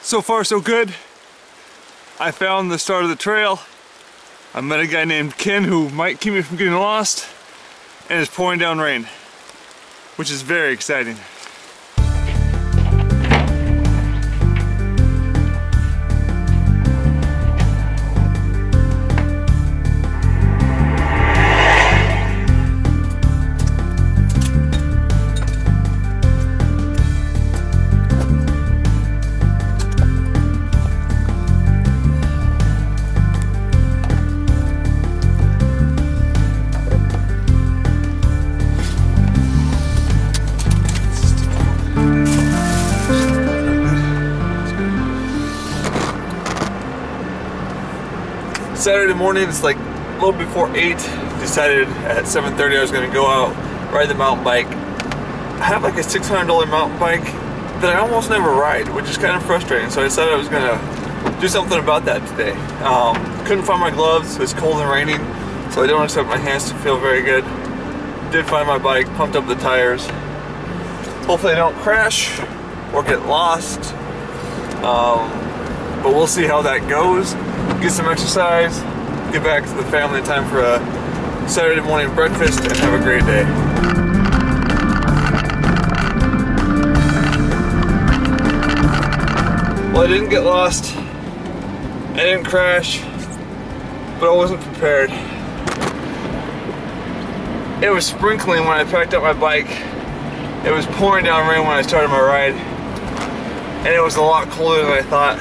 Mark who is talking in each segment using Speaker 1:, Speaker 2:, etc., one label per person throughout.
Speaker 1: So far so good. I found the start of the trail. I met a guy named Ken who might keep me from getting lost, and it's pouring down rain, which is very exciting. Saturday morning, it's like a little before 8. Decided at 7:30 I was going to go out, ride the mountain bike. I have like a $600 mountain bike that I almost never ride, which is kind of frustrating. So I decided I was going to do something about that today. Couldn't find my gloves, it was cold and raining, so I don't expect my hands to feel very good. Did find my bike, pumped up the tires. Hopefully I don't crash or get lost. But we'll see how that goes. Get some exercise, get back to the family in time for a Saturday morning breakfast, and have a great day. Well, I didn't get lost, I didn't crash, but I wasn't prepared. It was sprinkling when I packed up my bike. It was pouring down rain when I started my ride, and it was a lot colder than I thought.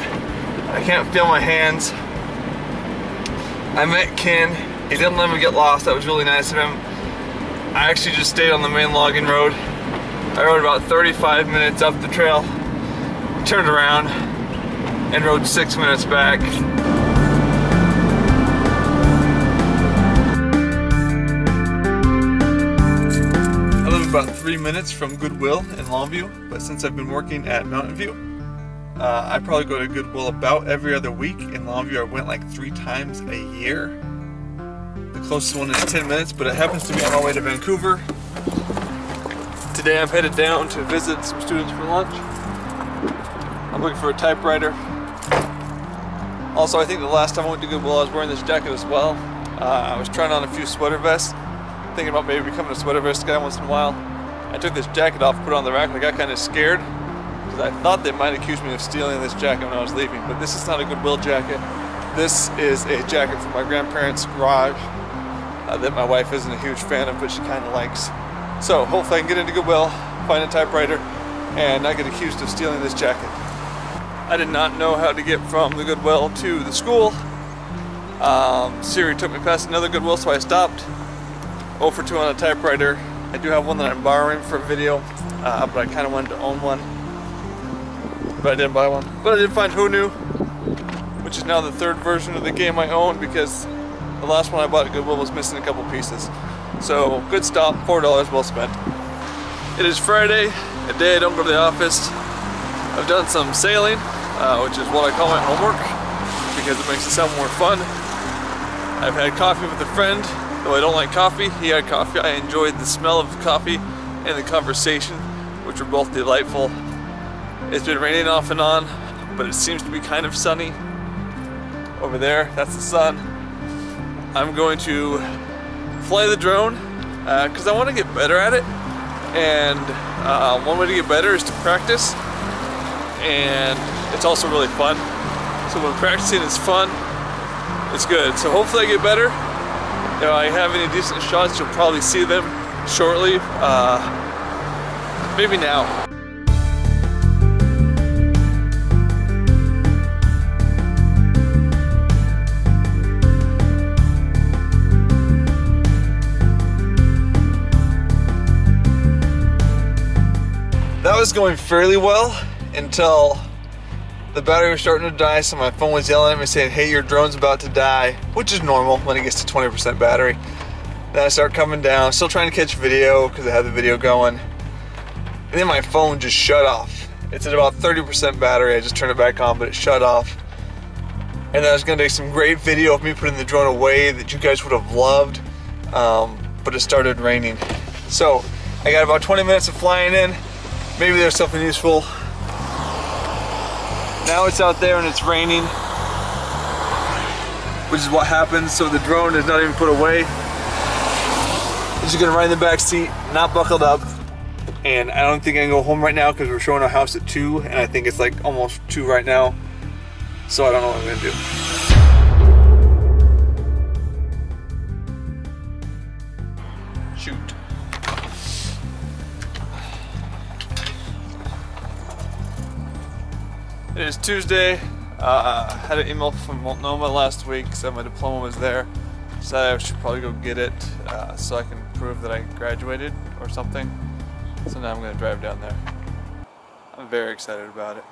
Speaker 1: I can't feel my hands. I met Ken. He didn't let me get lost. That was really nice of him. I actually just stayed on the main logging road. I rode about 35 minutes up the trail, turned around, and rode 6 minutes back. I live about 3 minutes from Goodwill in Longview, but since I've been working at Mountain View, I probably go to Goodwill about every other week. In Longview, I went like 3 times a year. The closest one is 10 minutes, but it happens to be on my way to Vancouver. Today I'm headed down to visit some students for lunch. I'm looking for a typewriter. Also, I think the last time I went to Goodwill, I was wearing this jacket as well. I was trying on a few sweater vests, thinking about maybe becoming a sweater vest guy once in a while. I took this jacket off, put it on the rack, and I got kind of scared. I thought they might accuse me of stealing this jacket when I was leaving, but this is not a Goodwill jacket. This is a jacket from my grandparents' garage that my wife isn't a huge fan of, but she kind of likes. So hopefully I can get into Goodwill, find a typewriter, and not get accused of stealing this jacket. I did not know how to get from the Goodwill to the school. Siri took me past another Goodwill, so I stopped. 0 for 2 on a typewriter. I do have one that I'm borrowing for a video, but I kind of wanted to own one. But I didn't buy one. But I did find Who Knew, which is now the 3rd version of the game I own, because the last one I bought at Goodwill was missing a couple pieces. So good stop, $4 well spent. It is Friday, a day I don't go to the office. I've done some sailing, which is what I call my homework, because it makes it sound more fun. I've had coffee with a friend, though I don't like coffee. He had coffee. I enjoyed the smell of the coffee and the conversation, which were both delightful. It's been raining off and on, but it seems to be kind of sunny. Over there, that's the sun. I'm going to fly the drone because I want to get better at it. And one way to get better is to practice. And it's also really fun. So when practicing is fun, it's good. So hopefully I get better. If I have any decent shots, you'll probably see them shortly. Maybe now. That was going fairly well until the battery was starting to die, so my phone was yelling at me saying, hey, your drone's about to die, which is normal when it gets to 20% battery. Then I start coming down, still trying to catch video because I have the video going. And then my phone just shut off. It's at about 30% battery. I just turned it back on, but it shut off. And then I was gonna take some great video of me putting the drone away that you guys would have loved, but it started raining. So I got about 20 minutes of flying in. Maybe there's something useful. Now it's out there and it's raining, which is what happens. So the drone is not even put away. It's just gonna ride in the back seat, not buckled up. And I don't think I can go home right now because we're showing our house at 2, and I think it's like almost 2 right now. So I don't know what I'm gonna do. Shoot. It is Tuesday. I had an email from Multnomah last week, said my diploma was there. Said I should probably go get it so I can prove that I graduated or something. So now I'm going to drive down there. I'm very excited about it.